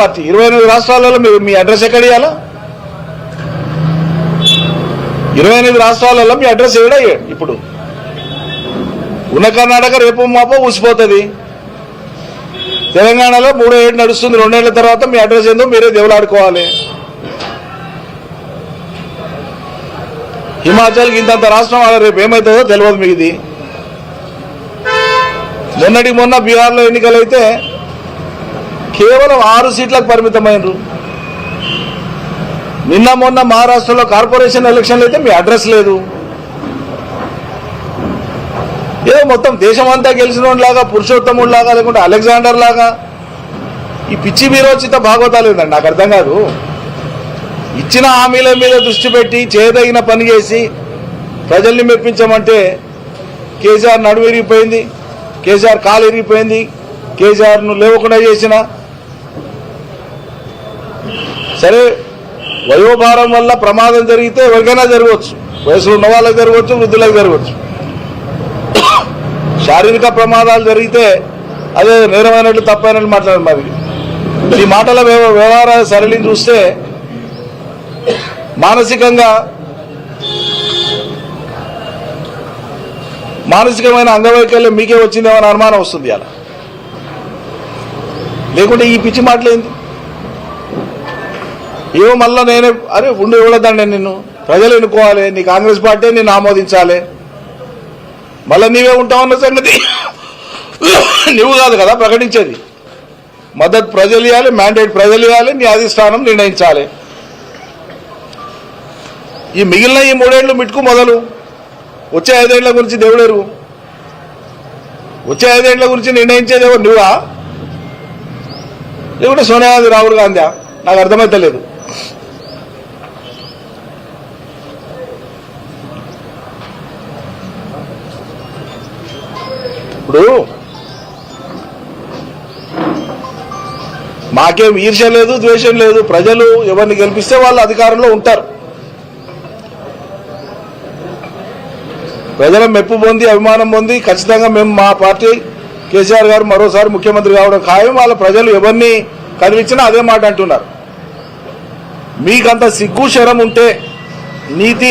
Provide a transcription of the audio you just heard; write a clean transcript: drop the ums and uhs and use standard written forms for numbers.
Party 28 రాష్ట్రాలలో మీ address ఎక్కడ ఇవ్వాలా? 28 రాష్ట్రాలలో మీ అడ్రస్ ఏడా? ఇప్పుడు ఉన్న కర్ణాటక రేపు మాపో ఊసిపోతుంది. తెలంగాణలో 3 ఏళ్ళు నడుస్తుంది. 2 ఏళ్ల తర్వాత మీ అడ్రస్ ఏందో మీరే దేవులాడుకోవాలి. హిమాచల్కి ఇంతంత రాష్ట్రం వాళ్ళ రేపు ఏమవుతుందో తెలియదు. మీది మొన్న బీహార్లో ఎన్నికలైతే కేవలం 6 సీట్లకు పరిమితమైనరు. మొన్న మహారాష్ట్రలో కార్పొరేషన్ ఎలక్షన్లు అయితే మీ అడ్రస్ లేదు. ఏదో మొత్తం దేశమంతా గెలిచినోడ్లాగా, పురుషోత్తముడిలాగా, లేకుంటే అలెగ్జాండర్ లాగా ఈ పిచ్చి వీరోచిత భాగవతాలు ఏందండి? నాకు అర్థం కాదు. ఇచ్చిన హామీల మీద దృష్టి పెట్టి చేయదగిన పని చేసి ప్రజల్ని మెప్పించమంటే కేసీఆర్ నడుము విరిగిపోయింది, కేసీఆర్ కాలు విరిగిపోయింది, కేసీఆర్ను లేవకుండా చేసిన సరే వయోభారం వల్ల ప్రమాదం జరిగితే ఎవరికైనా జరగవచ్చు. వయసులో ఉన్న వాళ్ళకి జరగవచ్చు, వృద్ధులకు జరగవచ్చు. శారీరక ప్రమాదాలు జరిగితే అదే నేరమైనట్లు తప్పైనట్లు మాట్లాడారు. మరి ఈ మాటల వ్యవహార సరళిని చూస్తే మానసికమైన అంగవైకల్యం మీకే వచ్చిందేమని అనుమానం వస్తుంది. అలా లేకుంటే ఈ పిచ్చి మాటలేంది? ఏమో మళ్ళా నేనే అరే ఉండి ఇవ్వలేదండి, నిన్ను ప్రజలు ఎన్నుకోవాలి, నీ కాంగ్రెస్ పార్టీ నిన్ను ఆమోదించాలి, మళ్ళీ నీవే ఉంటావన్న సంగతి నువ్వు కాదు కదా ప్రకటించేది. మద్దతు ప్రజలు ఇవ్వాలి, మ్యాండేట్ ప్రజలు ఇవ్వాలి, నీ అధిష్టానం నిర్ణయించాలి. ఈ మిగిలిన ఈ 3 ఏళ్లు మిట్టుకు మొదలు. వచ్చే 5 ఏళ్ల గురించి దేవుడెరుగు. వచ్చే 5 ఏళ్ల గురించి నిర్ణయించేది ఎవరు? నువ్వా లేకుంటే సోనియా గాంధీ, రాహుల్ గాంధీ? నాకు అర్థమైతలేదు. ఇప్పుడు మాకేం ఈర్ష్య లేదు, ద్వేషం లేదు. ప్రజలు ఎవరిని గెలిపిస్తే వాళ్ళు అధికారంలో ఉంటారు. ప్రజల మెప్పు పొంది, అభిమానం పొంది ఖచ్చితంగా మేము మా పార్టీ కేసీఆర్ గారు మరోసారి ముఖ్యమంత్రి కావడం ఖాయం. వాళ్ళ ప్రజలు ఎవరిని కదిలించినా అదే మాట అంటున్నారు. మీకంత సిగ్గు శరం ఉంటే నీతి